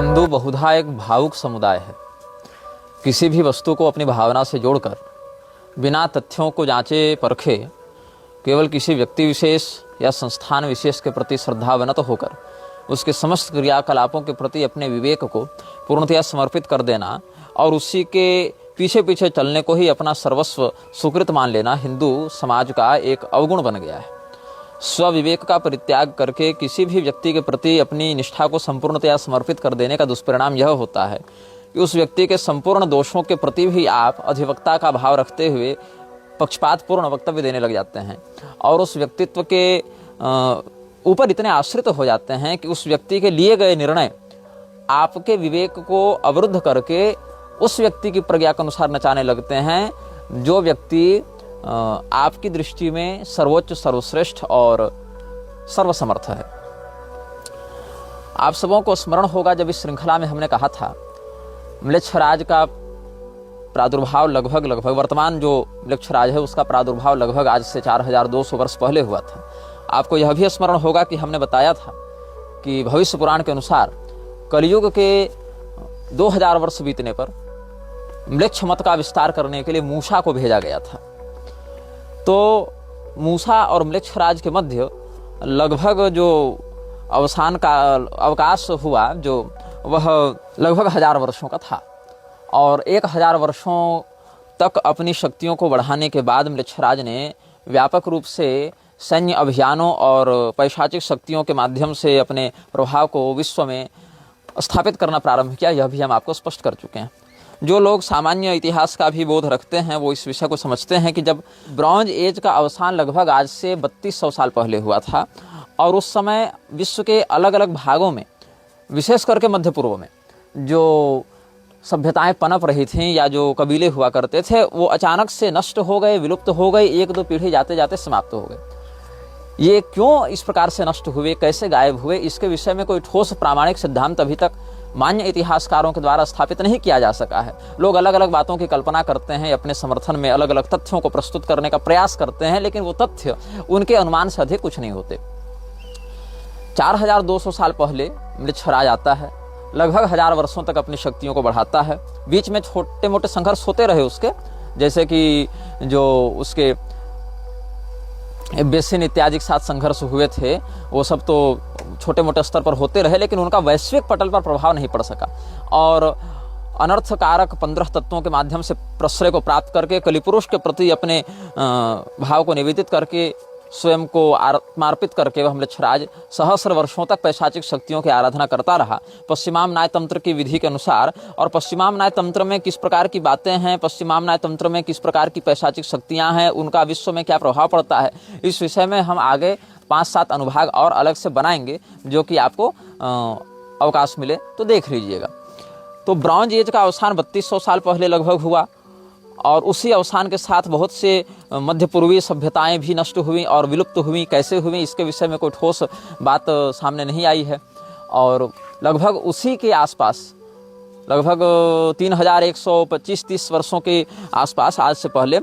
हिंदू बहुधा एक भावुक समुदाय है। किसी भी वस्तु को अपनी भावना से जोड़कर बिना तथ्यों को जांचे परखे केवल किसी व्यक्ति विशेष या संस्थान विशेष के प्रति श्रद्धावनत होकर उसके समस्त क्रियाकलापों के प्रति अपने विवेक को पूर्णतया समर्पित कर देना और उसी के पीछे पीछे चलने को ही अपना सर्वस्व सुकृत मान लेना हिंदू समाज का एक अवगुण बन गया है। स्वविवेक का परित्याग करके किसी भी व्यक्ति के प्रति अपनी निष्ठा को संपूर्णतया समर्पित कर देने का दुष्परिणाम यह होता है कि उस व्यक्ति के संपूर्ण दोषों के प्रति भी आप अधिवक्ता का भाव रखते हुए पक्षपातपूर्ण वक्तव्य देने लग जाते हैं और उस व्यक्तित्व के ऊपर इतने आश्रित हो जाते हैं कि उस व्यक्ति के लिए गए निर्णय आपके विवेक को अवरुद्ध करके उस व्यक्ति की प्रज्ञा के अनुसार नचाने लगते हैं जो व्यक्ति आपकी दृष्टि में सर्वोच्च सर्वश्रेष्ठ और सर्वसमर्थ है। आप सबों को स्मरण होगा जब इस श्रृंखला में हमने कहा था म्लेच्छराज का प्रादुर्भाव लगभग वर्तमान जो म्लेच्छराज है उसका प्रादुर्भाव लगभग आज से 4200 वर्ष पहले हुआ था। आपको यह भी स्मरण होगा कि हमने बताया था कि भविष्य पुराण के अनुसार कलयुग के 2000 वर्ष बीतने पर म्लेच्छ मत का विस्तार करने के लिए मूसा को भेजा गया था। तो मूसा और म्लेच्छराज के मध्य लगभग जो अवसान का अवकाश हुआ जो वह लगभग 1000 वर्षों का था और 1000 वर्षों तक अपनी शक्तियों को बढ़ाने के बाद म्लेच्छराज ने व्यापक रूप से सैन्य अभियानों और पैशाचिक शक्तियों के माध्यम से अपने प्रभाव को विश्व में स्थापित करना प्रारंभ किया। यह भी हम आपको स्पष्ट कर चुके हैं। जो लोग सामान्य इतिहास का भी बोध रखते हैं वो इस विषय को समझते हैं कि जब ब्रॉन्ज एज का अवसान लगभग आज से 3200 साल पहले हुआ था और उस समय विश्व के अलग अलग भागों में विशेष करके मध्य पूर्व में जो सभ्यताएं पनप रही थीं या जो कबीले हुआ करते थे वो अचानक से नष्ट हो गए, विलुप्त हो गए, एक दो पीढ़ी जाते जाते समाप्त हो गए। ये क्यों इस प्रकार से नष्ट हुए, कैसे गायब हुए, इसके विषय में कोई ठोस प्रामाणिक सिद्धांत अभी तक मान्य इतिहासकारों के द्वारा स्थापित नहीं किया जा सका है। लोग अलग अलग बातों की कल्पना करते हैं, अपने समर्थन में अलग अलग तथ्यों को प्रस्तुत करने का प्रयास करते हैं, लेकिन वो तथ्य उनके अनुमान से अधिक कुछ नहीं होते। 4200 साल पहले म्लेच्छराज आता है, लगभग 1000 वर्षों तक अपनी शक्तियों को बढ़ाता है। बीच में छोटे मोटे संघर्ष होते रहे उसके, जैसे कि जो उसके बेसिन इत्यादि के साथ संघर्ष हुए थे वो सब तो छोटे मोटे स्तर पर होते रहे, लेकिन उनका वैश्विक पटल पर प्रभाव नहीं पड़ सका और अनर्थकारक 15 तत्वों के माध्यम से प्रश्रय को प्राप्त करके कलिपुरुष के प्रति अपने भाव को निवेदित करके स्वयं को आत्मार्पित करके वह म्लेच्छराज सहस्र वर्षों तक पैशाचिक शक्तियों की आराधना करता रहा पश्चिमाम न्याय तंत्र की विधि के अनुसार। और पश्चिमाम न्याय तंत्र में किस प्रकार की बातें हैं, पश्चिमाम न्याय तंत्र में किस प्रकार की पैशाचिक शक्तियां हैं, उनका विश्व में क्या प्रभाव पड़ता है, इस विषय में हम आगे 5-7 अनुभाग और अलग से बनाएंगे जो कि आपको अवकाश मिले तो देख लीजिएगा। तो ब्रॉन्ज एज का अवसान 3200 साल पहले लगभग हुआ और उसी अवसान के साथ बहुत से मध्य पूर्वी सभ्यताएं भी नष्ट हुई और विलुप्त हुई। कैसे हुई इसके विषय में कोई ठोस बात सामने नहीं आई है और लगभग उसी के आसपास लगभग 3125-30 वर्षों के आसपास आज से पहले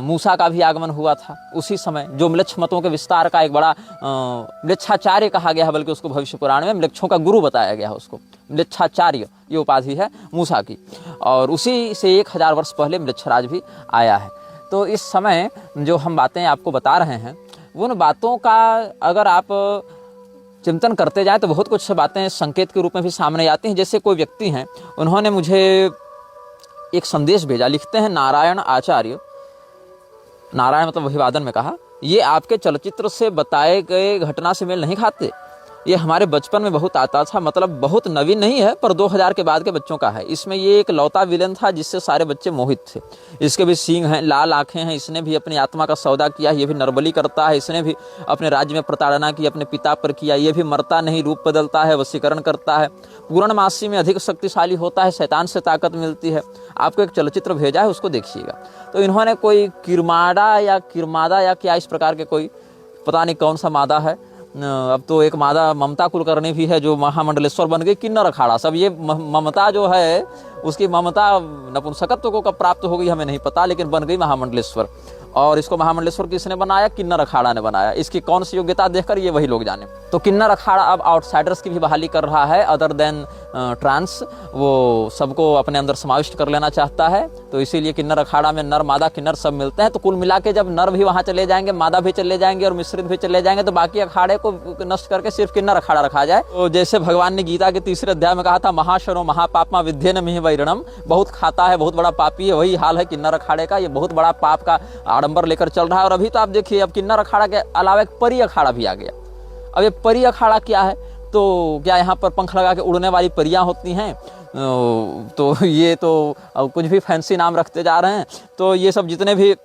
मूसा का भी आगमन हुआ था। उसी समय जो म्लेच्छ मतों के विस्तार का एक बड़ा म्लेच्छाचार्य कहा गया है, बल्कि उसको भविष्य पुराण में म्लेच्छों का गुरु बताया गया है, उसको म्लेच्छाचार्य ये उपाधि है मूसा की। और उसी से 1000 वर्ष पहले म्लेच्छराज भी आया है। तो इस समय जो हम बातें आपको बता रहे हैं उन बातों का अगर आप चिंतन करते जाएं तो बहुत कुछ बातें संकेत के रूप में भी सामने आती हैं। जैसे कोई व्यक्ति हैं, उन्होंने मुझे एक संदेश भेजा, लिखते हैं नारायण आचार्य, नारायण मतलब अभिवादन में कहा, ये आपके चलचित्र से बताए गए घटना से मेल नहीं खाते, ये हमारे बचपन में बहुत आता था, मतलब बहुत नवीन नहीं है पर 2000 के बाद के बच्चों का है। इसमें ये एक लौता विलन था जिससे सारे बच्चे मोहित थे। इसके भी सींग हैं, लाल आंखें हैं, इसने भी अपनी आत्मा का सौदा किया, ये भी नरबली करता है, इसने भी अपने राज्य में प्रताड़ना की, अपने पिता पर किया, ये भी मरता नहीं, रूप बदलता है, वशीकरण करता है, पूर्णमासी में अधिक शक्तिशाली होता है, शैतान से ताकत मिलती है। आपको एक चलचित्र भेजा है, उसको देखिएगा। तो इन्होंने कोई किरमाड़ा या किरमादा या क्या इस प्रकार के कोई पता नहीं कौन सा मादा है, अब तो एक मादा ममता कुलकर्णी भी है जो महामंडलेश्वर बन गई, किन्नर अखाड़ा सब। ये ममता जो है उसकी ममता नपुंसकत्व को कब प्राप्त हो गई हमें नहीं पता, लेकिन बन गई महामंडलेश्वर। और इसको महामंडलेश्वर किसने बनाया? किन्नर अखाड़ा ने बनाया। इसकी कौन सी योग्यता देखकर, ये वही लोग जाने। तो किन्नर अखाड़ा अब आउटसाइडर्स की भी बहाली कर रहा है, अदर देन ट्रांस, वो सबको अपने अंदर समाविष्ट कर लेना चाहता है। तो इसीलिए किन्नर अखाड़ा में नर मादा किन्नर सब मिलते हैं। तो कुल मिला के जब नर भी वहां चले जाएंगे, मादा भी चले जाएंगे और मिश्रित भी चले जाएंगे, तो बाकी अखाड़े को नष्ट करके सिर्फ किन्नर अखाड़ा रखा जाए। तो जैसे भगवान ने गीता के 3 अध्याय में कहा था, महाशनो महापापमा विद्येन मिहि वैरणम, बहुत खाता है, बहुत बड़ा पापी है, वही हाल है किन्नर अखाड़े का। ये बहुत बड़ा पाप का आडंबर लेकर चल रहा है। और अभी तो आप देखिए, अब किन्नर अखाड़ा के अलावा एक परी अखाड़ा भी आ गया। अब ये परी अखाड़ा क्या है? तो क्या यहाँ पर पंख लगा के उड़ने वाली परियां होती हैं? तो ये तो कुछ भी फैंसी नाम रखते जा रहे हैं। तो ये सब जितने भी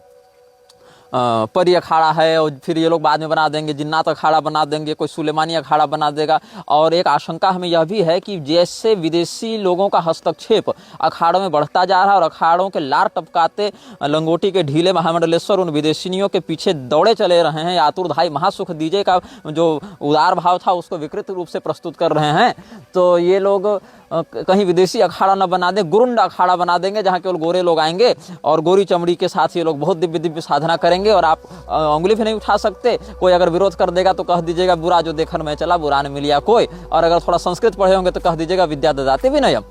परी अखाड़ा है, और फिर ये लोग बाद में बना देंगे जिन्नात अखाड़ा बना देंगे, कोई सुलेमानी अखाड़ा बना देगा। और एक आशंका हमें यह भी है कि जैसे विदेशी लोगों का हस्तक्षेप अखाड़ों में बढ़ता जा रहा है और अखाड़ों के लार टपकाते लंगोटी के ढीले महामंडलेश्वर उन विदेशिनियों के पीछे दौड़े चले रहे हैं, आतुरधाई महासुख दीजे का जो उदार भाव था उसको विकृत रूप से प्रस्तुत कर रहे हैं। तो ये लोग कहीं विदेशी अखाड़ा न बना दे, गुरुंड अखाड़ा बना देंगे, जहाँ केवल गोरे लोग आएंगे और गोरी चमड़ी के साथ ये लोग बहुत दिव्य दिव्य साधना करेंगे और आप उंगली भी नहीं उठा सकते। कोई अगर विरोध कर देगा तो कह दीजिएगा बुरा जो देखन में चला, बुरा ने मिलिया कोई। और अगर थोड़ा संस्कृत पढ़े होंगे तो कह दीजिएगा विद्या ददाते विनयम।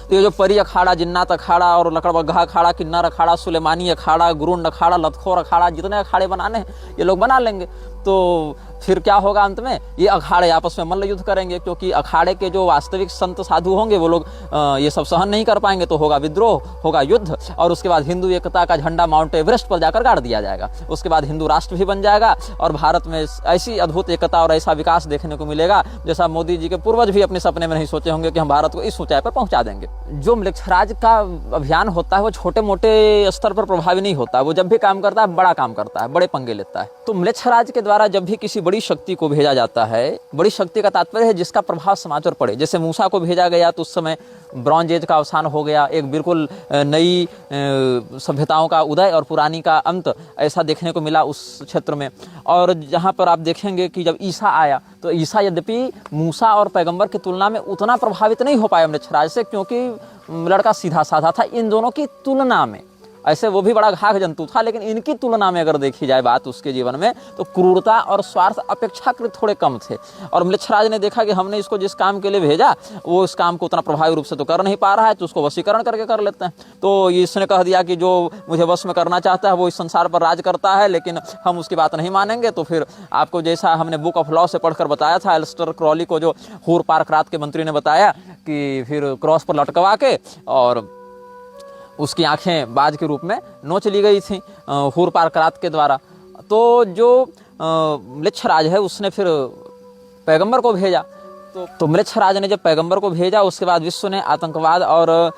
तो ये जो परी अखाड़ा, जिन्नात अखाड़ा और लकड़बग्घा अखाड़ा, किन्नर अखाड़ा, सुलेमानी अखाड़ा, गुरुंड अखाड़ा, लतखोर अखाड़ा, जितने अखाड़े बनाने हैं ये लोग बना लेंगे। तो फिर क्या होगा अंत में? ये अखाड़े आपस में मल्ल युद्ध करेंगे, क्योंकि अखाड़े के जो वास्तविक संत साधु होंगे वो लोग ये सब सहन नहीं कर पाएंगे। तो होगा विद्रोह, होगा युद्ध, और उसके बाद हिंदू एकता का झंडा माउंट एवरेस्ट पर जाकर गाड़ दिया जाएगा। उसके बाद हिंदू राष्ट्र भी बन जाएगा और भारत में ऐसी अद्भुत एकता और ऐसा विकास देखने को मिलेगा जैसा मोदी जी के पूर्वज भी अपने सपने में नहीं सोचे होंगे कि हम भारत को इस ऊंचाई पर पहुंचा देंगे। जो म्लेच्छराज का अभियान होता है वो छोटे मोटे स्तर पर प्रभावी नहीं होता। वो जब भी काम करता है बड़ा काम करता है, बड़े पंगे लेता है। तो म्लेच्छराज के द्वारा जब भी किसी बड़ी शक्ति को भेजा जाता है, बड़ी शक्ति का तात्पर्य है जिसका प्रभाव समाज पर पड़े। जैसे मूसा को भेजा गया तो उस समय ब्रॉन्ज एज का अवसान हो गया, एक बिल्कुल नई सभ्यताओं का उदय और पुरानी का अंत ऐसा देखने को मिला उस क्षेत्र में। और जहाँ पर आप देखेंगे कि जब ईसा आया तो ईसा यद्यपि मूसा और पैगंबर की तुलना में उतना प्रभावित नहीं हो पाया म्लेच्छराज से, क्योंकि लड़का सीधा साधा था इन दोनों की तुलना में। ऐसे वो भी बड़ा घाघ जंतु था, लेकिन इनकी तुलना में अगर देखी जाए बात उसके जीवन में, तो क्रूरता और स्वार्थ अपेक्षाकृत थोड़े कम थे। और म्लेच्छराज ने देखा कि हमने इसको जिस काम के लिए भेजा वो इस काम को उतना प्रभावी रूप से तो कर नहीं पा रहा है, तो उसको वशीकरण करके कर लेते हैं। तो इसने कह दिया कि जो मुझे वश में करना चाहता है वो इस संसार पर राज करता है, लेकिन हम उसकी बात नहीं मानेंगे। तो फिर आपको जैसा हमने बुक ऑफ लॉ से पढ़कर बताया था, एलिस्टर क्रॉली को जो हूर पार्क रात के मंत्री ने बताया कि फिर क्रॉस पर लटकवा के और उसकी आंखें बाज के रूप में नोच ली गई थी हूर पार्करात के द्वारा। तो जो म्लेच्छराज है उसने फिर पैगंबर को भेजा। तो म्लेच्छराज ने जब पैगंबर को भेजा उसके बाद विश्व ने आतंकवाद और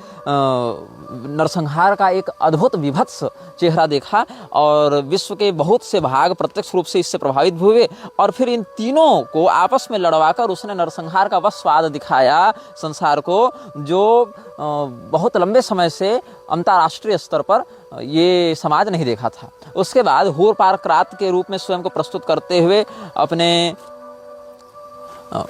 नरसंहार का एक अद्भुत विभत्स चेहरा देखा और विश्व के बहुत से भाग प्रत्यक्ष रूप से इससे प्रभावित हुए। और फिर इन तीनों को आपस में लड़वाकर उसने नरसंहार का वह स्वाद दिखाया संसार को, जो बहुत लंबे समय से अंतर्राष्ट्रीय स्तर पर ये समाज नहीं देखा था। उसके बाद हूर पार्करात के रूप में स्वयं को प्रस्तुत करते हुए अपने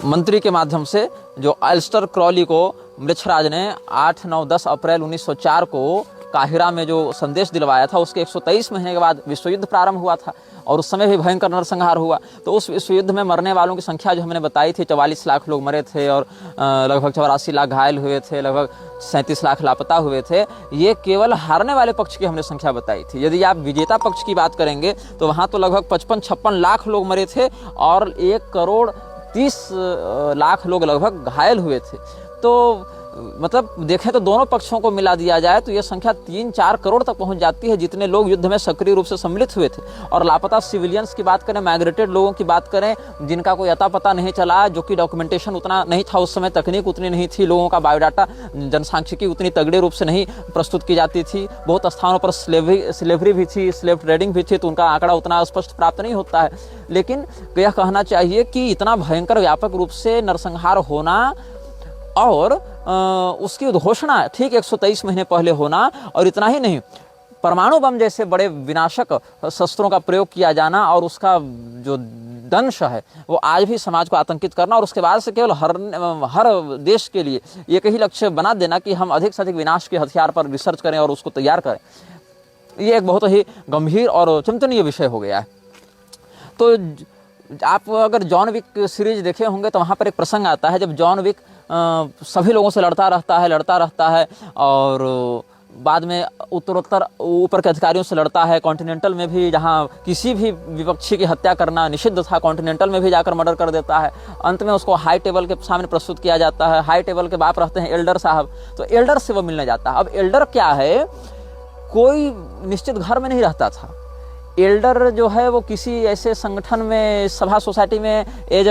मंत्री के माध्यम से जो एलिस्टर क्रॉली को म्लेच्छराज ने 8, 9, 10 अप्रैल 1904 को काहिरा में जो संदेश दिलवाया था, उसके 123 महीने के बाद विश्व युद्ध प्रारंभ हुआ था और उस समय भी भयंकर नरसंहार हुआ। तो उस विश्व युद्ध में मरने वालों की संख्या जो हमने बताई थी 44 लाख लोग मरे थे और लगभग 84 लाख घायल हुए थे, लगभग 37 लाख लापता हुए थे। ये केवल हारने वाले पक्ष की हमने संख्या बताई थी। यदि आप विजेता पक्ष की बात करेंगे तो वहाँ तो लगभग 55-56 लाख लोग मरे थे और 1 करोड़ 30 लाख लोग लगभग घायल हुए थे। तो मतलब देखें तो दोनों पक्षों को मिला दिया जाए तो यह संख्या 3-4 करोड़ तक पहुंच जाती है जितने लोग युद्ध में सक्रिय रूप से सम्मिलित हुए थे। और लापता सिविलियंस की बात करें, माइग्रेटेड लोगों की बात करें जिनका कोई अता पता नहीं चला, जो कि डॉक्यूमेंटेशन उतना नहीं था उस समय, तकनीक उतनी नहीं थी, लोगों का बायोडाटा जनसांख्यिकी उतनी तगड़े रूप से नहीं प्रस्तुत की जाती थी, बहुत स्थानों पर स्लेवरी भी थी, स्लेव ट्रेडिंग भी थी, तो उनका आंकड़ा उतना स्पष्ट प्राप्त नहीं होता है। लेकिन यह कहना चाहिए कि इतना भयंकर व्यापक रूप से नरसंहार होना और उसकी घोषणा ठीक 123 महीने पहले होना, और इतना ही नहीं परमाणु बम जैसे बड़े विनाशक शस्त्रों का प्रयोग किया जाना और उसका जो दंश है वो आज भी समाज को आतंकित करना, और उसके बाद से केवल हर देश के लिए एक ही लक्ष्य बना देना कि हम अधिक से अधिक विनाश के हथियार पर रिसर्च करें और उसको तैयार करें, ये एक बहुत ही गंभीर और चिंतनीय विषय हो गया है। तो आप अगर जॉन विक सीरीज देखे होंगे तो वहाँ पर एक प्रसंग आता है जब जॉन विक सभी लोगों से लड़ता रहता है और बाद में उत्तरोत्तर ऊपर के अधिकारियों से लड़ता है। कॉन्टिनेंटल में भी जहाँ किसी भी विपक्षी की हत्या करना निषिद्ध था, कॉन्टिनेंटल में भी जाकर मर्डर कर देता है। अंत में उसको हाई टेबल के सामने प्रस्तुत किया जाता है। हाई टेबल के बाप रहते हैं एल्डर साहब, तो एल्डर से वो मिलने जाता है। अब एल्डर क्या है, कोई निश्चित घर में नहीं रहता था। एल्डर जो है वो किसी ऐसे संगठन में, सभा सोसाइटी में एज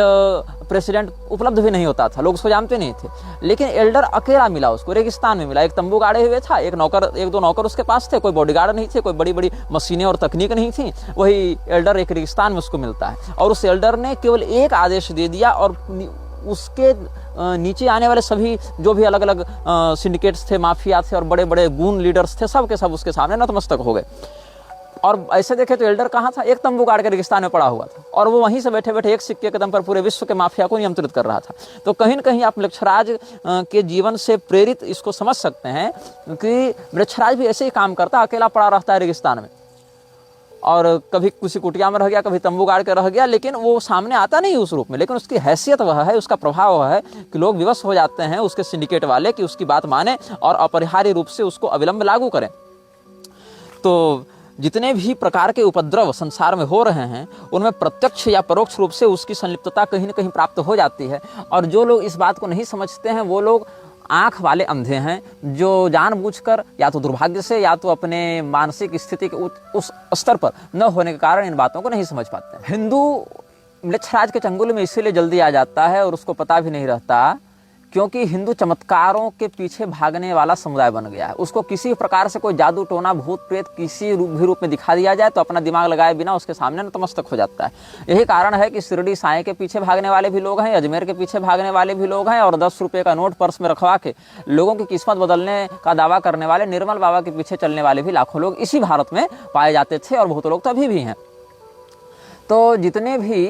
प्रेसिडेंट उपलब्ध भी नहीं होता था, लोग उसको जानते नहीं थे। लेकिन एल्डर अकेला मिला उसको, रेगिस्तान में मिला, एक तंबू गाड़े हुए था, एक दो नौकर उसके पास थे, कोई बॉडीगार्ड नहीं थे, कोई बड़ी बड़ी मशीनें और तकनीक नहीं थी। वही एल्डर एक रेगिस्तान में उसको मिलता है और उस एल्डर ने केवल एक आदेश दे दिया और उसके नीचे आने वाले सभी जो भी अलग अलग सिंडिकेट्स थे, माफिया थे और बड़े बड़े गून लीडर्स थे, सब के सब उसके सामने नतमस्तक हो गए। और ऐसे देखे तो एल्डर कहाँ था, एक तंबू गाड़ के रेगिस्तान में पड़ा हुआ था और वो वहीं से बैठे बैठे एक सिक्के के दम पर पूरे विश्व के माफिया को नियंत्रित कर रहा था। तो कहीं न कहीं आप मृक्षराज के जीवन से प्रेरित इसको समझ सकते हैं कि मृक्षराज भी ऐसे ही काम करता, अकेला पड़ा रहता है रेगिस्तान में और कभी किसी कुटिया में रह गया, कभी तंबू गाड़ के रह गया, लेकिन वो सामने आता नहीं उस रूप में। लेकिन उसकी हैसियत वह है, उसका प्रभाव वह है कि लोग विवश हो जाते हैं उसके सिंडिकेट वाले कि उसकी बात माने और अपरिहार्य रूप से उसको अविलंब लागू करें। तो जितने भी प्रकार के उपद्रव संसार में हो रहे हैं उनमें प्रत्यक्ष या परोक्ष रूप से उसकी संलिप्तता कहीं न कहीं प्राप्त हो जाती है। और जो लोग इस बात को नहीं समझते हैं वो लोग आंख वाले अंधे हैं, जो जानबूझकर या तो दुर्भाग्य से या तो अपने मानसिक स्थिति के उस स्तर पर न होने के कारण इन बातों को नहीं समझ पाते हैं। हिंदू मृक्षराज के चंगुल में इसीलिए जल्दी आ जाता है और उसको पता भी नहीं रहता क्योंकि हिंदू चमत्कारों के पीछे भागने वाला समुदाय बन गया है। उसको किसी प्रकार से कोई जादू टोना भूत प्रेत किसी रूप में दिखा दिया जाए तो अपना दिमाग लगाए बिना उसके सामने नतमस्तक हो जाता है। यही कारण है कि शिरडी साईं के पीछे भागने वाले भी लोग हैं, अजमेर के पीछे भागने वाले भी लोग हैं और 10 रुपये का नोट पर्स में रखवा के लोगों की किस्मत बदलने का दावा करने वाले निर्मल बाबा के पीछे चलने वाले भी लाखों लोग इसी भारत में पाए जाते थे और बहुत लोग तो अभी भी हैं। तो जितने भी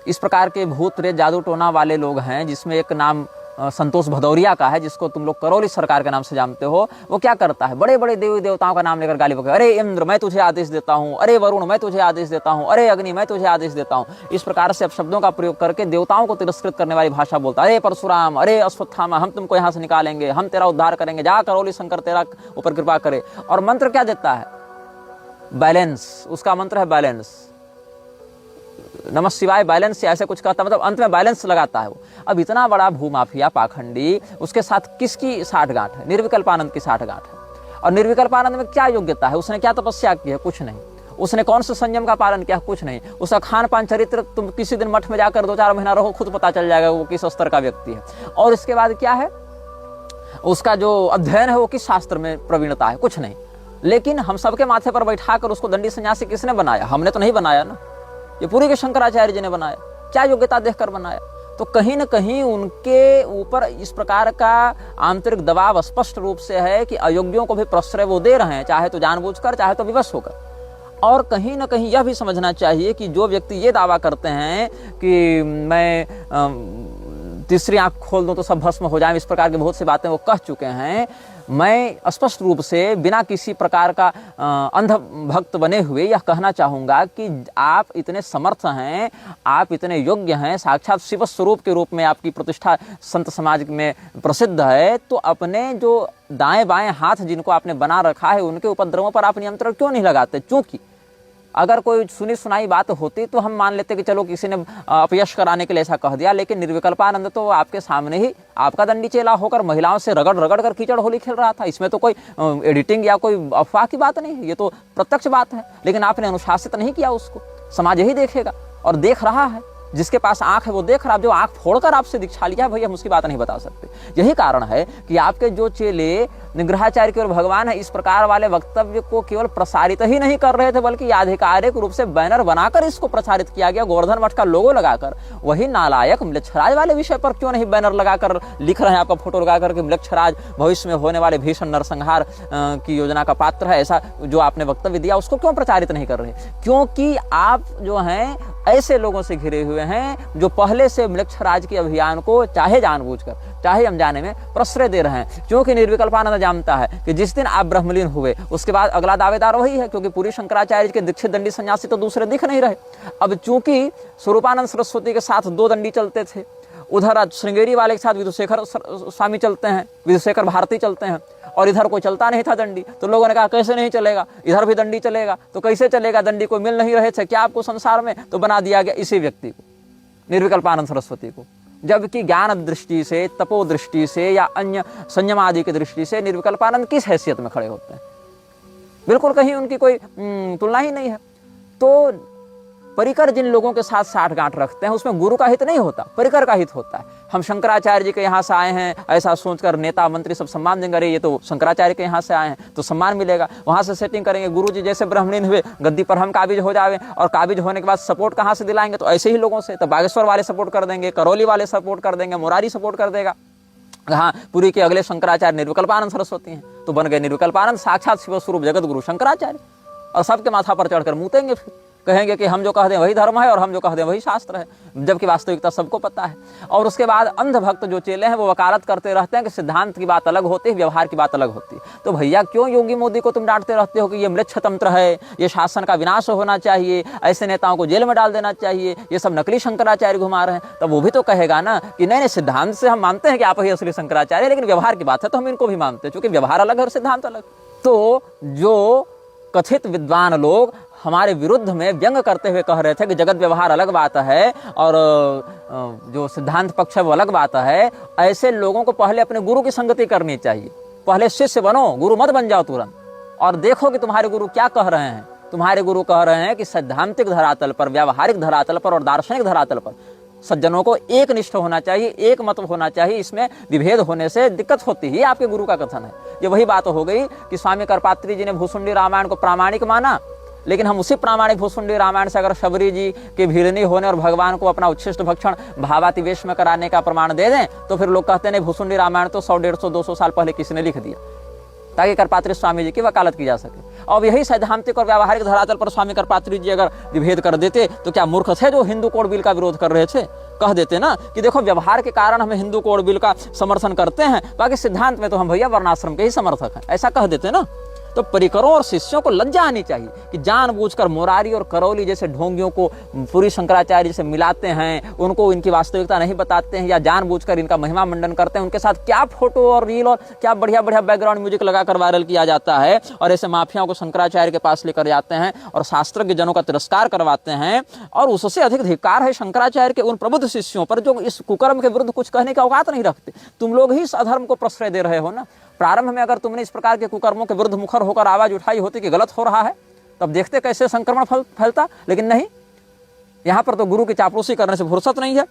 इस प्रकार के भूत प्रेत जादू टोना वाले लोग हैं, जिसमें एक नाम संतोष भदौरिया का है जिसको तुम लोग करौली सरकार के नाम से जानते हो, वो क्या करता है, बड़े बड़े देवी देवताओं का नाम लेकर गाली बकता है। अरे इंद्र मैं तुझे आदेश देता हूँ, अरे वरुण मैं तुझे आदेश देता हूँ, अरे अग्नि मैं तुझे आदेश देता हूँ। इस प्रकार से अब शब्दों का प्रयोग करके देवताओं को तिरस्कृत करने वाली भाषा बोलता है। अरे परशुराम, अरे अश्वत्थामा, हम तुमको यहाँ से निकालेंगे, हम तेरा उद्धार करेंगे, जा करौली शंकर तेरा ऊपर कृपा करे। और मंत्र क्या देता है, बैलेंस, उसका मंत्र है बैलेंस, नमः शिवाय बैलेंस से ऐसे कुछ कहता, मतलब अंत में बैलेंस लगाता है वो। अब इतना बड़ा भूमाफिया पाखंडी, उसके साथ किसकी साठगांठ है, निर्विकल्पानंद की साठगांठ है। और निर्विकल्पानंद में क्या योग्यता है, उसने क्या तपस्या की है, कुछ नहीं। उसने कौन से संयम का पालन किया, कुछ नहीं। उसका खान पान चरित्र तुम किसी दिन मठ में जाकर 2-4 महीना रहो, खुद पता चल जाएगा वो किस स्तर का व्यक्ति है। और इसके बाद क्या है, उसका जो अध्ययन है वो किस शास्त्र में प्रवीणता है, कुछ नहीं। लेकिन हम सबके माथे पर बैठा कर उसको दंडी सन्यासी किसने बनाया, हमने तो नहीं बनाया ना, ये पूरी के शंकराचार्य जी ने बनाया। क्या योग्यता देखकर बनाया। तो कहीं न कहीं उनके ऊपर इस प्रकार का आंतरिक दबाव स्पष्ट रूप से है कि अयोग्यों को भी प्रश्रय वो दे रहे हैं, चाहे तो जानबूझकर चाहे तो विवश होकर। और कहीं न कहीं यह भी समझना चाहिए कि जो व्यक्ति ये दावा करते हैं कि मैं तीसरी आंख खोल दूं तो सब भस्म हो जाए, इस प्रकार की बहुत सी बातें वो कह चुके हैं। मैं स्पष्ट रूप से बिना किसी प्रकार का अंध भक्त बने हुए यह कहना चाहूँगा कि आप इतने समर्थ हैं, आप इतने योग्य हैं, साक्षात शिव स्वरूप के रूप में आपकी प्रतिष्ठा संत समाज में प्रसिद्ध है, तो अपने जो दाएं बाएं हाथ जिनको आपने बना रखा है उनके उपद्रवों पर आप नियंत्रण क्यों नहीं लगाते। चूंकि अगर कोई सुनी सुनाई बात होती तो हम मान लेते कि चलो किसी ने अपयश कराने के लिए ऐसा कह दिया, लेकिन निर्विकल्पानंद तो आपके सामने ही आपका दंडी चेला होकर महिलाओं से रगड़ रगड़ कर कीचड़ होली खेल रहा था। इसमें तो कोई एडिटिंग या कोई अफवाह की बात नहीं है, ये तो प्रत्यक्ष बात है। लेकिन आपने अनुशासित नहीं किया उसको, समाज यही देखेगा और देख रहा है। जिसके पास आंख है वो देख रहा है, जो आंख फोड़कर आपसे दीक्षा लिया है भैया हम उसकी बात नहीं बता सकते। यही कारण है कि आपके जो चेले निग्रहाचार्य केवल भगवान है इस प्रकार वाले वक्तव्य को केवल प्रसारित ही नहीं कर रहे थे, बल्कि आधिकारिक रूप से बैनर बनाकर इसको प्रसारित किया गया, गोवर्धन मठ का लोगो लगाकर। वही नालायक म्लेच्छराज वाले विषय पर क्यों नहीं बैनर लगाकर लिख रहे हैं, आपका फोटो लगाकर कि म्लेच्छराज भविष्य में होने वाले भीषण नरसंहार की योजना का पात्र है, ऐसा जो आपने वक्तव्य दिया उसको क्यों प्रचारित नहीं कर रहे? क्योंकि आप जो हैं ऐसे लोगों से घिरे हुए हैं जो पहले से म्लेच्छराज के अभियान को चाहे जानबूझकर चाहे अनजाने में प्रश्रय दे रहे हैं। क्योंकि निर्विकल्पानंद जानता है कि जिस दिन आप ब्रह्मलीन हुए उसके बाद अगला दावेदार वही है, क्योंकि पूरी शंकराचार्य के दीक्षित दंडी सन्यासी तो दूसरे दिख नहीं रहे। अब चूंकि स्वरूपानंद सरस्वती के साथ 2 दंडी चलते थे, उधर श्रृंगेरी वाले के साथ विधुशेखर स्वामी चलते हैं, विधुशेखर भारती चलते हैं, और इधर कोई चलता नहीं था दंडी। तो लोगों ने कहा कैसे नहीं चलेगा, इधर भी दंडी चलेगा, तो कैसे चलेगा, दंडी को मिल नहीं रहे थे क्या आपको संसार में? तो बना दिया गया इसी व्यक्ति को, निर्विकल्पानंद सरस्वती को। जबकि ज्ञान दृष्टि से, तपो दृष्टि से या अन्य संयम आदि की दृष्टि से निर्विकल्पानंद किस हैसियत में खड़े होते हैं? बिल्कुल कहीं उनकी कोई तुलना ही नहीं है। तो परिकर जिन लोगों के साथ साठगांठ रखते हैं उसमें गुरु का हित नहीं होता, परिकर का हित होता है। हम शंकराचार्य जी के यहाँ से आए हैं ऐसा सोचकर नेता मंत्री सब सम्मान देंगे, अरे ये तो शंकराचार्य के यहाँ से आए हैं तो सम्मान मिलेगा, वहां से सेटिंग करेंगे। गुरु जी जैसे ब्रह्मलीन हुए गद्दी पर हम काबिज हो जावे, और काबिज होने के बाद सपोर्ट कहाँ से दिलाएंगे? तो ऐसे ही लोगों से। तो बागेश्वर वाले सपोर्ट कर देंगे, करौली वाले सपोर्ट कर देंगे, मुरारी सपोर्ट कर देगा। हाँ, पुरी के अगले शंकराचार्य निर्विकल्पानंद सरस्वती हैं, तो बन गए निर्विकल्पानंद साक्षात शिव स्वरूप जगत गुरु शंकराचार्य। और सबके माथा पर चढ़कर मूतेंगे, फिर कहेंगे कि हम जो कह दें वही धर्म है और हम जो कह दें वही शास्त्र है, जबकि वास्तविकता सबको पता है। और उसके बाद अंध भक्त जो चेले हैं वो वकालत करते रहते हैं कि सिद्धांत की बात अलग होती है, व्यवहार की बात अलग होती है। तो भैया क्यों योगी मोदी को तुम डांटते रहते हो कि ये म्लेच्छ तंत्र है, ये शासन का विनाश होना चाहिए, ऐसे नेताओं को जेल में डाल देना चाहिए, ये सब नकली शंकराचार्य घुमा रहे हैं? तब वो भी तो कहेगा ना कि नहीं नहीं, सिद्धांत से हम मानते हैं कि आप ही असली शंकराचार्य, लेकिन व्यवहार की बात है तो हम इनको भी मानते हैं, क्योंकि व्यवहार अलग है और सिद्धांत अलग। तो जो कथित विद्वान लोग हमारे विरुद्ध में व्यंग करते हुए कह रहे थे कि जगत व्यवहार अलग बात है और जो सिद्धांत पक्ष है वो अलग बात है, ऐसे लोगों को पहले अपने गुरु की संगति करनी चाहिए। पहले शिष्य बनो, गुरु मत बन जाओ तुरंत, और देखो कि तुम्हारे गुरु क्या कह रहे हैं। तुम्हारे गुरु कह रहे हैं कि सैद्धांतिक धरातल पर, व्यावहारिक धरातल पर और दार्शनिक धरातल पर सज्जनों को एक निष्ठ होना चाहिए, एक मत होना चाहिए, इसमें विभेद होने से दिक्कत होती है। आपके गुरु का कथन है। ये वही बात हो गई कि स्वामी करपात्री जी ने भूसुंडी रामायण को प्रामाणिक माना, लेकिन हम उसी प्रामाणिक भूसुंडी रामायण से अगर शबरी जी के भीड़नी होने और भगवान को अपना उच्छिष्ट भक्षण भावातिवेश में कराने का प्रमाण दे दें तो फिर लोग कहते हैं भूसुंडी रामायण तो 100, 150, 200 साल पहले किसी ने लिख दिया, ताकि करपात्री स्वामी जी की वकालत की जा सके। और यही सैद्धांतिक और व्यावहारिक धरातल पर स्वामी करपात्री जी अगर विभेद कर देते तो क्या मूर्ख थे जो हिंदू कोड बिल का विरोध कर रहे थे? कह देते ना कि देखो व्यवहार के कारण हम हिंदू कोड बिल का समर्थन करते हैं, बाकी सिद्धांत में तो हम भैया वर्णाश्रम के ही समर्थक हैं, ऐसा कह देते ना। तो परिकरों और शिष्यों को लज्जा आनी चाहिए कि जानबूझकर मुरारी और करौली जैसे ढोंगियों को पूरी शंकराचार्य से मिलाते हैं, उनको इनकी वास्तविकता नहीं बताते हैं, या जानबूझकर इनका महिमा मंडन करते हैं। उनके साथ क्या फोटो और रील और क्या बढ़िया बढ़िया बैकग्राउंड म्यूजिक लगाकर वायरल किया जाता है, और ऐसे माफियाओं को शंकराचार्य के पास लेकर जाते हैं और शास्त्रज्ञ जनों का तिरस्कार करवाते हैं। और उससे अधिक धिक्कार है शंकराचार्य के उन प्रबुद्ध शिष्यों पर जो इस कुकर्म के विरुद्ध कुछ कहने का औकात नहीं रखते। तुम लोग ही इस अधर्म को प्रश्रय दे रहे हो ना। प्रारंभ में अगर तुमने इस प्रकार के कुकर्मों के विरुद्ध मुखर होकर आवाज उठाई होती कि गलत हो रहा है, तब देखते कैसे संक्रमण फैलता, लेकिन नहीं। यहां पर तो गुरु की चापलूसी करने से फुर्सत नहीं है।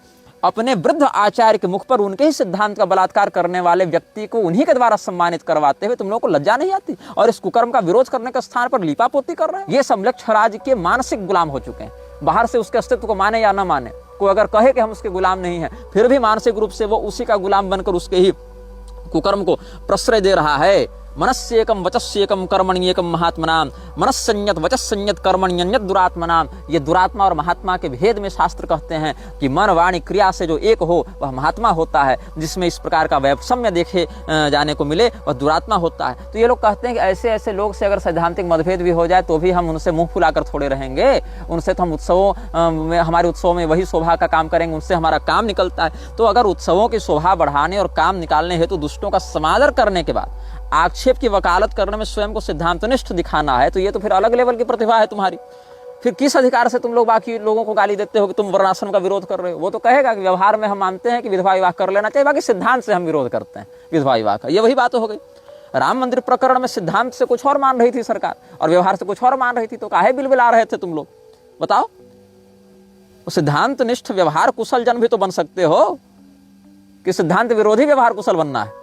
अपने वृद्ध आचार्य के मुख पर उनके ही सिद्धांत का बलात्कार करने वाले व्यक्ति को उन्हीं के द्वारा सम्मानित करवाते हुए तुम लोगों को लज्जा नहीं आती, और इस कुकर्म का विरोध करने के स्थान पर लीपापोती कर रहे हैं। ये सब म्लेच्छराज के मानसिक गुलाम हो चुके हैं। बाहर से उसके अस्तित्व को माने या न माने, कोई अगर कहे कि हम उसके गुलाम नहीं है, फिर भी मानसिक रूप से वो उसी का गुलाम बनकर उसके ही कुकर्म को प्रश्रय दे रहा है। मनस्येकम वचस्येकम कर्मण्येकम महात्मनाम, मनस्संयत वचस्संयत कर्मण्यन्यत दुरात्मनाम। ये दुरात्मा और महात्मा के भेद में शास्त्र कहते हैं कि मन वाणी क्रिया से जो एक हो वह महात्मा होता है, जिसमें इस प्रकार का वैषम्य देखे जाने को मिले वह दुरात्मा होता है। तो ये लोग कहते हैं कि ऐसे ऐसे लोग से अगर सैद्धांतिक मतभेद भी हो जाए तो भी हम उनसे मुंह फुलाकर थोड़े रहेंगे, उनसे तो हम उत्सवों में, हमारे उत्सवों में वही शोभा का काम करेंगे, उनसे हमारा काम निकलता है। तो अगर उत्सवों की शोभा बढ़ाने और काम निकालने हेतु दुष्टों का समादर करने के बाद आक्षेप की वकालत करने में स्वयं को सिद्धांतनिष्ठ दिखाना है, तो ये तो फिर अलग लेवल की प्रतिभा है तुम्हारी। फिर किस अधिकार से तुम लोग बाकी लोगों को गाली देते हो कि तुम वर्णाश्रम का विरोध कर रहे हो? वो तो कहेगा कि व्यवहार में हम मानते हैं कि विधवा विवाह कर लेना चाहिए, बाकी सिद्धांत से हम विरोध करते हैं विधवा विवाह का। ये वही बात हो गई। राम मंदिर प्रकरण में सिद्धांत से कुछ और मान रही थी सरकार और व्यवहार से कुछ और मान रही थी, तो काहे बिलबिला रहे थे तुम लोग? बताओ। सिद्धांत निष्ठ व्यवहार कुशल जन भी तो बन सकते हो, कि सिद्धांत विरोधी व्यवहार कुशल बनना है।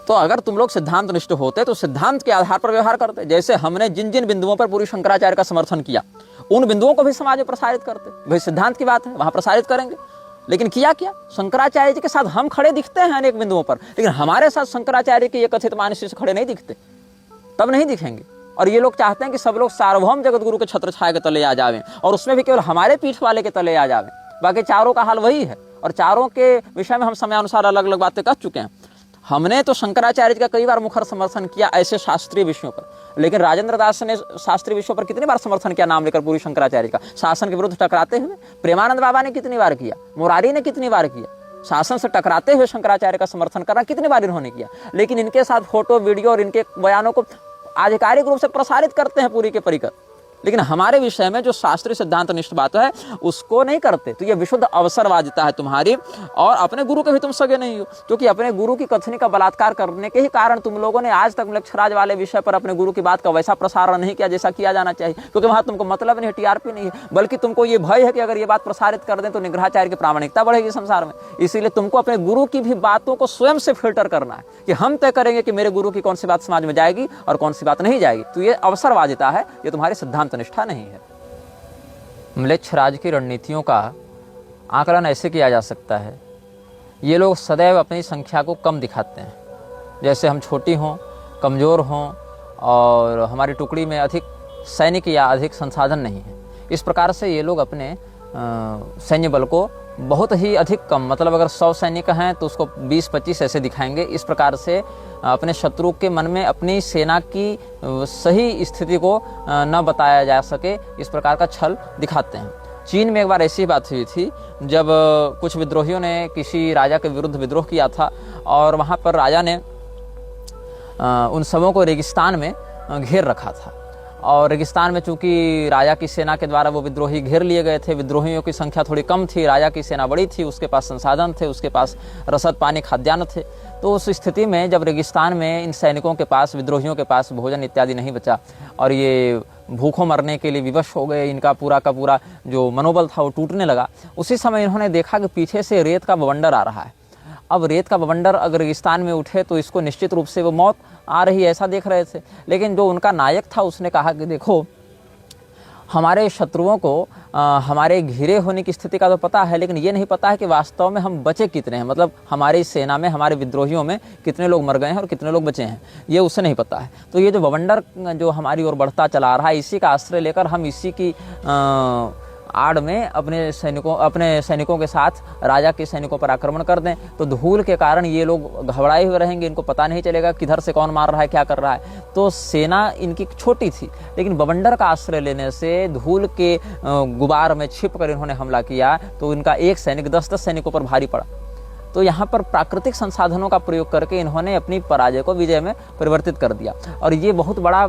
तो अगर तुम लोग सिद्धांत निष्ठ होते तो सिद्धांत के आधार पर व्यवहार करते। जैसे हमने जिन जिन बिंदुओं पर पूरी शंकराचार्य का समर्थन किया, उन बिंदुओं को भी समाज में प्रसारित करते। भाई सिद्धांत की बात है, वहां प्रसारित करेंगे। लेकिन किया क्या, शंकराचार्य जी के साथ हम खड़े दिखते हैं अनेक बिंदुओं पर, लेकिन हमारे साथ शंकराचार्य के ये कथित मानसी से खड़े नहीं दिखते, तब नहीं दिखेंगे। और ये लोग चाहते हैं कि सब लोग सार्वभौम जगत गुरु के छत्र छाया के तले आ जावें, और उसमें भी केवल हमारे पीठ वाले के तले आ जावें। बाकी चारों का हाल वही है, और चारों के विषय में हम समयानुसार अलग अलग बातें कर चुके हैं। हमने तो शंकराचार्य जी का कई बार मुखर समर्थन किया ऐसे शास्त्रीय विषयों पर, लेकिन राजेंद्र दास ने शास्त्रीय विषयों पर कितनी बार समर्थन किया नाम लेकर पूरी शंकराचार्य का, शासन के विरुद्ध टकराते हुए। प्रेमानंद बाबा ने कितनी बार किया, मुरारी ने कितनी बार किया, शासन से टकराते हुए शंकराचार्य का समर्थन करना कितनी बार इन्होंने किया। लेकिन इनके साथ फोटो वीडियो और इनके बयानों को आधिकारिक रूप से प्रसारित करते हैं पूरी के परिकर, लेकिन हमारे विषय में जो शास्त्रीय सिद्धांत निष्ठ बात है उसको नहीं करते। तो ये विशुद्ध अवसरवादिता है तुम्हारी, और अपने गुरु के भी तुम सगे नहीं हो, क्योंकि अपने गुरु की कथनी का बलात्कार करने के ही कारण तुम लोगों ने आज तक मलेच्छराज वाले विषय पर अपने गुरु की बात का वैसा प्रसारण नहीं किया जैसा किया जाना चाहिए, क्योंकि वहां तुमको मतलब नहीं है, टीआरपी नहीं है, बल्कि तुमको ये भय है कि अगर ये बात प्रसारित कर दें तो निग्रहाचार्य की प्रामाणिकता बढ़ेगी संसार में। इसीलिए तुमको अपने गुरु की भी बातों को स्वयं से फिल्टर करना है कि हम तय करेंगे कि मेरे गुरु की कौन सी बात समाज में जाएगी और कौन सी बात नहीं जाएगी। तो ये अवसरवादिता है, ये तुम्हारी सिद्धांत निष्ठा नहीं है। म्लेच्छराज की रणनीतियों का आकलन ऐसे किया जा सकता है, ये लोग सदैव अपनी संख्या को कम दिखाते हैं, जैसे हम छोटी हों, कमज़ोर हों और हमारी टुकड़ी में अधिक सैनिक या अधिक संसाधन नहीं है। इस प्रकार से ये लोग अपने सैन्य बल को बहुत ही अधिक कम, मतलब अगर 100 सैनिक हैं तो उसको 20-25 ऐसे दिखाएंगे। इस प्रकार से अपने शत्रु के मन में अपनी सेना की सही स्थिति को न बताया जा सके, इस प्रकार का छल दिखाते हैं। चीन में एक बार ऐसी बात हुई थी जब कुछ विद्रोहियों ने किसी राजा के विरुद्ध विद्रोह किया था, और वहाँ पर राजा ने उन सबों को रेगिस्तान में घेर रखा था। और रेगिस्तान में चूंकि राजा की सेना के द्वारा वो विद्रोही घेर लिए गए थे, विद्रोहियों की संख्या थोड़ी कम थी, राजा की सेना बड़ी थी, उसके पास संसाधन थे, उसके पास रसद पानी खाद्यान्न थे। तो उस स्थिति में जब रेगिस्तान में इन सैनिकों के पास, विद्रोहियों के पास भोजन इत्यादि नहीं बचा और ये भूखों मरने के लिए विवश हो गए, इनका पूरा का पूरा जो मनोबल था वो टूटने लगा, उसी समय इन्होंने देखा कि पीछे से रेत का बवंडर आ रहा है। अब रेत का बवंडर अगर रेगिस्तान में उठे तो इसको निश्चित रूप से वो मौत आ रही है, ऐसा देख रहे थे। लेकिन जो उनका नायक था उसने कहा कि देखो, हमारे शत्रुओं को हमारे घिरे होने की स्थिति का तो पता है, लेकिन ये नहीं पता है कि वास्तव में हम बचे कितने हैं, मतलब हमारी सेना में, हमारे विद्रोहियों में कितने लोग मर गए हैं और कितने लोग बचे हैं, ये उसे नहीं पता है। तो ये जो बवंडर जो हमारी ओर बढ़ता चला रहा है, इसी का आश्रय लेकर हम इसी की आड़ में अपने सैनिकों के साथ राजा के सैनिकों पर आक्रमण कर दें, तो धूल के कारण ये लोग घबराए हुए रहेंगे, इनको पता नहीं चलेगा किधर से कौन मार रहा है, क्या कर रहा है। तो सेना इनकी छोटी थी, लेकिन बवंडर का आश्रय लेने से धूल के गुबार में छिपकर इन्होंने हमला किया, तो इनका एक सैनिक 10-10 सैनिकों पर भारी पड़ा। तो यहाँ पर प्राकृतिक संसाधनों का प्रयोग करके इन्होंने अपनी पराजय को विजय में परिवर्तित कर दिया। और ये बहुत बड़ा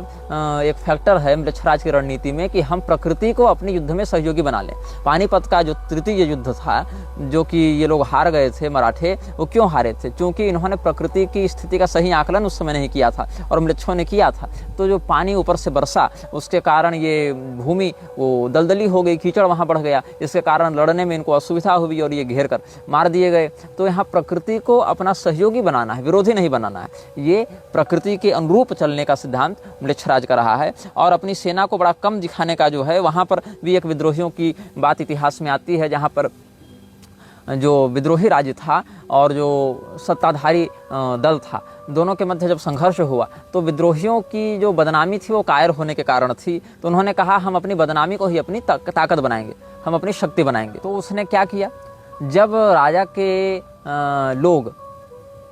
एक फैक्टर है म्लेच्छराज की रणनीति में कि हम प्रकृति को अपने युद्ध में सहयोगी बना लें। पानीपत का जो तृतीय युद्ध था, जो कि ये लोग हार गए थे मराठे, वो क्यों हारे थे? क्योंकि इन्होंने प्रकृति की स्थिति का सही आकलन उस समय नहीं किया था, और म्लेच्छों ने किया था। तो जो पानी ऊपर से बरसा, उसके कारण ये भूमि वो दलदली हो गई, कीचड़ वहाँ बढ़ गया, इसके कारण लड़ने में इनको असुविधा हुई और ये घेर कर मार दिए गए। तो यहाँ प्रकृति को अपना सहयोगी बनाना है, विरोधी नहीं बनाना है। ये प्रकृति के अनुरूप चलने का सिद्धांत म्लेच्छराज का रहा है। और अपनी सेना को बड़ा कम दिखाने का जो है, वहाँ पर भी एक विद्रोहियों की बात इतिहास में आती है, जहाँ पर जो विद्रोही राज्य था और जो सत्ताधारी दल था, दोनों के मध्य जब संघर्ष हुआ तो विद्रोहियों की जो बदनामी थी वो कायर होने के कारण थी। तो उन्होंने कहा हम अपनी बदनामी को ही अपनी ताकत बनाएंगे, हम अपनी शक्ति बनाएंगे। तो उसने क्या किया, जब राजा के लोग,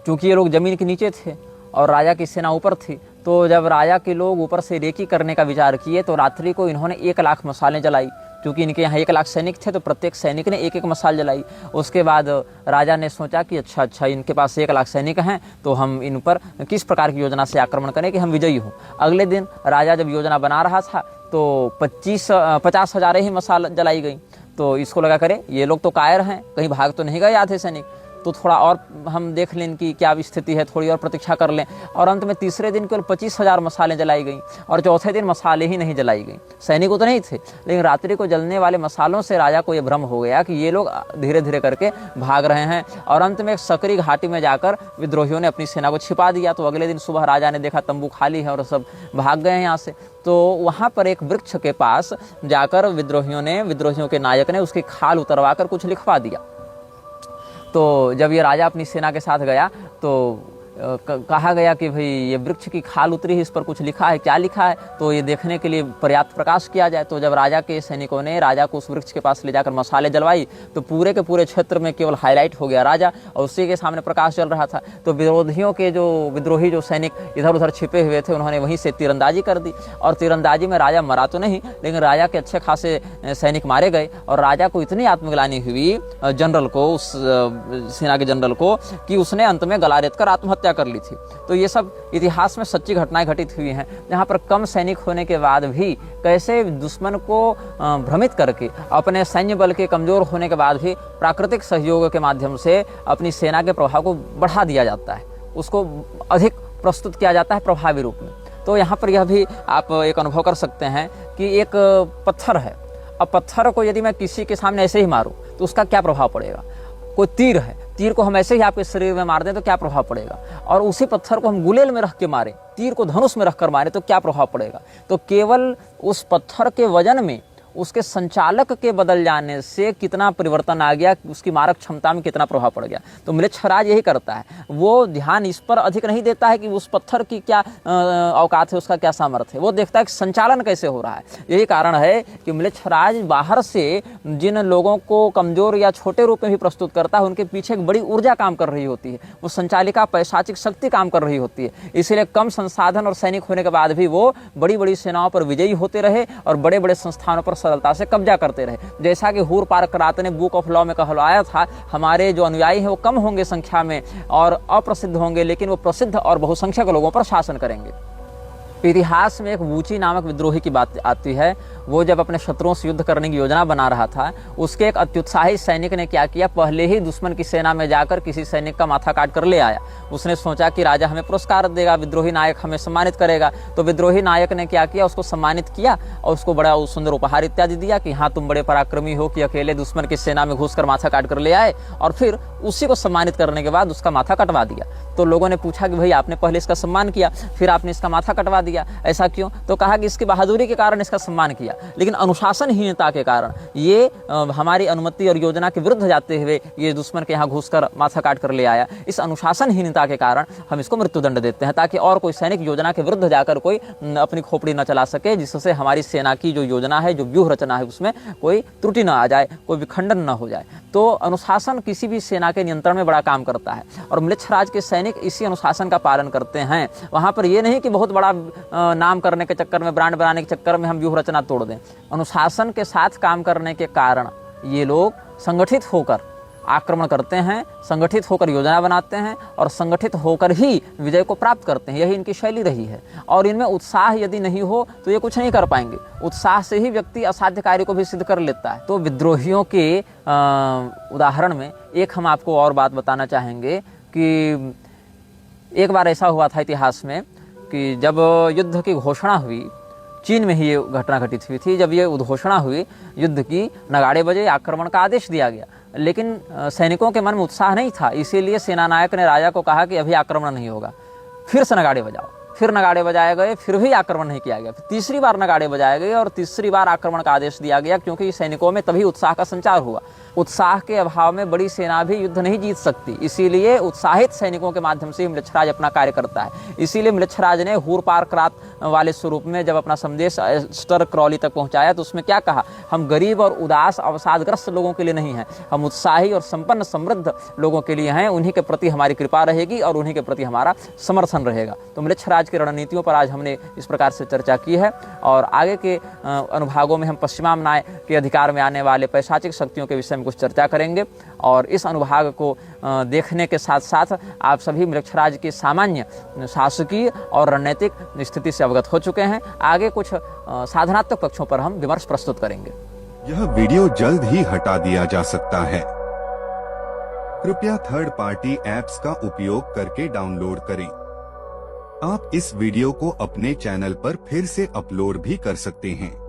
चूंकि ये लोग जमीन के नीचे थे और राजा की सेना ऊपर थी, तो जब राजा के लोग ऊपर से रेकी करने का विचार किए तो रात्रि को इन्होंने 1 लाख मसालें जलाई। क्योंकि इनके यहाँ 1 लाख सैनिक थे तो प्रत्येक सैनिक ने 1-1 मसाल जलाई। उसके बाद राजा ने सोचा कि अच्छा इनके पास 1 लाख सैनिक हैं, तो हम इन पर किस प्रकार की योजना से आक्रमण करें कि हम विजयी हों। अगले दिन राजा जब योजना बना रहा था तो 50,000 ही मसाल जलाई गई। तो इसको लगा करे ये लोग तो कायर हैं, कहीं भाग तो नहीं गए आधे सैनिक। तो थोड़ा और हम देख लें कि क्या स्थिति है, थोड़ी और प्रतीक्षा कर लें। और अंत में तीसरे दिन केवल 25,000 मसालें जलाई गई और चौथे दिन मसाले ही नहीं जलाई गई। सैनिक तो नहीं थे, लेकिन रात्रि को जलने वाले मसालों से राजा को यह भ्रम हो गया कि ये लोग धीरे धीरे करके भाग रहे हैं। और अंत में एक सकरी घाटी में जाकर विद्रोहियों ने अपनी सेना को छिपा दिया। तो अगले दिन सुबह राजा ने देखा तंबू खाली है और सब भाग गए हैं यहाँ से। तो वहाँ पर एक वृक्ष के पास जाकर विद्रोहियों के नायक ने उसकी खाल उतरवा कर कुछ लिखवा दिया। तो जब ये राजा अपनी सेना के साथ गया तो कहा गया कि भाई ये वृक्ष की खाल उतरी है, इस पर कुछ लिखा है, क्या लिखा है, तो ये देखने के लिए पर्याप्त प्रकाश किया जाए। तो जब राजा के सैनिकों ने राजा को उस वृक्ष के पास ले जाकर मसाले जलवाई तो पूरे के पूरे क्षेत्र में केवल हाईलाइट हो गया राजा और उसी के सामने प्रकाश चल रहा था। तो विद्रोही जो सैनिक इधर उधर छिपे हुए थे उन्होंने वहीं से तीरंदाजी कर दी और तीरंदाजी में राजा मरा तो नहीं, लेकिन राजा के अच्छे खासे सैनिक मारे गए और राजा को इतनी आत्मग्लानि हुई जनरल को, उस सेना के जनरल को, कि उसने अंत में गला रेत कर आत्महत्या कर ली थी। तो ये सब इतिहास में सच्ची घटनाएं घटित हुई हैं, जहां पर कम सैनिक होने के बाद भी कैसे दुश्मन को भ्रमित करके, अपने सैन्य बल के कमजोर होने के बाद भी प्राकृतिक सहयोग के माध्यम से अपनी सेना के प्रभाव को बढ़ा दिया जाता है, उसको अधिक प्रस्तुत किया जाता है प्रभावी रूप में। तो यहाँ पर यह भी आप एक अनुभव कर सकते हैं कि एक पत्थर है, अब पत्थर को यदि मैं किसी के सामने ऐसे ही मारूं तो उसका क्या प्रभाव पड़ेगा। कोई तीर है, तीर को हम ऐसे ही आपके शरीर में मार दें तो क्या प्रभाव पड़ेगा, और उसी पत्थर को हम गुलेल में रख के मारें, तीर को धनुष में रखकर मारें तो क्या प्रभाव पड़ेगा। तो केवल उस पत्थर के वजन में, उसके संचालक के बदल जाने से कितना परिवर्तन आ गया, उसकी मारक क्षमता में कितना प्रभाव पड़ गया। तो म्लेच्छराज यही करता है, वो ध्यान इस पर अधिक नहीं देता है कि उस पत्थर की क्या औकात है, उसका क्या सामर्थ्य है, वो देखता है कि संचालन कैसे हो रहा है। यही कारण है कि म्लेच्छराज बाहर से जिन लोगों को कमजोर या छोटे रूप में भी प्रस्तुत करता है, उनके पीछे एक बड़ी ऊर्जा काम कर रही होती है, वो संचालिका पैशाचिक शक्ति काम कर रही होती है। इसीलिए कम संसाधन और सैनिक होने के बाद भी वो बड़ी बड़ी सेनाओं पर विजयी होते रहे और बड़े बड़े संस्थानों पर सरलता से कब्जा करते रहे। जैसा कि हुर पार करात ने बुक ऑफ लॉ में कहलवाया था, हमारे जो अनुयायी हैं वो कम होंगे संख्या में और अप्रसिद्ध होंगे, लेकिन वो प्रसिद्ध और बहुसंख्यक लोगों पर शासन करेंगे। इतिहास में एक वूची नामक विद्रोही की बात आती है। वो जब अपने शत्रुओं से युद्ध करने की योजना बना रहा था, उसके एक अत्युत्साही सैनिक ने क्या किया, पहले ही दुश्मन की सेना में जाकर किसी सैनिक का माथा काट कर ले आया। उसने सोचा कि राजा हमें पुरस्कार देगा, विद्रोही नायक हमें सम्मानित करेगा। तो विद्रोही नायक ने क्या किया, उसको सम्मानित किया और उसको बड़ा सुंदर उपहार इत्यादि दिया कि हाँ तुम बड़े पराक्रमी हो कि अकेले दुश्मन की सेना में घुसकर माथा काट कर ले आए, और फिर उसी को सम्मानित करने के बाद उसका माथा कटवा दिया। तो लोगों ने पूछा कि भाई आपने पहले इसका सम्मान किया, फिर आपने इसका माथा कटवा दिया, ऐसा क्यों। तो कहा कि इसकी बहादुरी के कारण इसका सम्मान किया, लेकिन अनुशासनहीनता के कारण, ये हमारी अनुमति और योजना के विरुद्ध जाते हुए ये दुश्मन के यहाँ घुसकर माथा काट कर ले आया। इस अनुशासनहीनता के कारण हम इसको मृत्युदंड देते हैं, ताकि और कोई सैनिक योजना के विरुद्ध जाकर कोई अपनी खोपड़ी न चला सके, जिससे हमारी सेना की जो योजना है, जो व्यूह रचना है, उसमें कोई त्रुटि न आ जाए, कोई विखंडन न हो जाए। तो अनुशासन किसी भी सेना के नियंत्रण में बड़ा काम करता है और म्लेच्छराज के सैनिक इसी अनुशासन का पालन करते हैं। वहां पर यह नहीं कि बहुत बड़ा नाम करने के चक्कर में, ब्रांड बनाने के चक्कर में हम व्यूह रचना तोड़ दें। अनुशासन के साथ काम करने के कारण ये लोग संगठित होकर आक्रमण करते हैं, संगठित होकर योजना बनाते हैं और संगठित होकर ही विजय को प्राप्त करते हैं। यही इनकी शैली रही है और इनमें उत्साह यदि नहीं हो तो ये कुछ नहीं कर पाएंगे। उत्साह से ही व्यक्ति असाध्य कार्य को भी सिद्ध कर लेता है। तो विद्रोहियों के उदाहरण में एक हम आपको और बात बताना चाहेंगे कि एक बार ऐसा हुआ था इतिहास में कि जब युद्ध की घोषणा हुई, चीन में ही ये घटना घटित हुई थी, जब ये उद्घोषणा हुई युद्ध की, नगाड़े बजे, आक्रमण का आदेश दिया गया, लेकिन सैनिकों के मन में उत्साह नहीं था। इसीलिए सेनानायक ने राजा को कहा कि अभी आक्रमण नहीं होगा, फिर से नगाड़े बजाओ। फिर नगाड़े बजाए गए, फिर भी आक्रमण नहीं किया गया। फिर तीसरी बार नगाड़े बजाए गए और तीसरी बार आक्रमण का आदेश दिया गया, क्योंकि सैनिकों में तभी उत्साह का संचार हुआ। उत्साह के अभाव में बड़ी सेना भी युद्ध नहीं जीत सकती, इसीलिए उत्साहित सैनिकों के माध्यम से म्लेच्छराज अपना कार्य करता है। इसीलिए म्लेच्छराज ने हुर पार करात वाले स्वरूप में जब अपना संदेश एस्टर क्रॉली तक पहुंचाया तो उसमें क्या कहा, हम गरीब और उदास अवसादग्रस्त लोगों के लिए नहीं हैं, हम उत्साही और संपन्न समृद्ध लोगों के लिए हैं। उन्हीं के प्रति हमारी कृपा रहेगी और उन्हीं के प्रति हमारा समर्थन रहेगा। तो म्लेच्छराज की रणनीतियों पर आज हमने इस प्रकार से चर्चा की है और आगे के अनुभागों में हम पश्चिमामनाय के अधिकार में आने वाले पैशाचिक शक्तियों के विषय में कुछ चर्चा करेंगे। और इस अनुभाग को देखने के साथ साथ आप सभी म्लेच्छराज की सामान्य शासकीय और रणनीतिक स्थिति से अवगत हो चुके हैं। आगे कुछ साधनात्मक पक्षों पर हम विमर्श प्रस्तुत करेंगे। यह वीडियो जल्द ही हटा दिया जा सकता है। कृपया थर्ड पार्टी ऐप्स का उपयोग करके डाउनलोड करें। आप इस वीडियो को अपने चैनल पर फिर से अपलोड भी कर सकते हैं।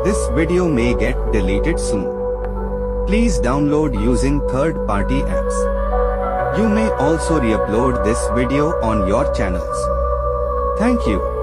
This video may get deleted soon. Please download using third-party apps. You may also re-upload this video on your channels. Thank you.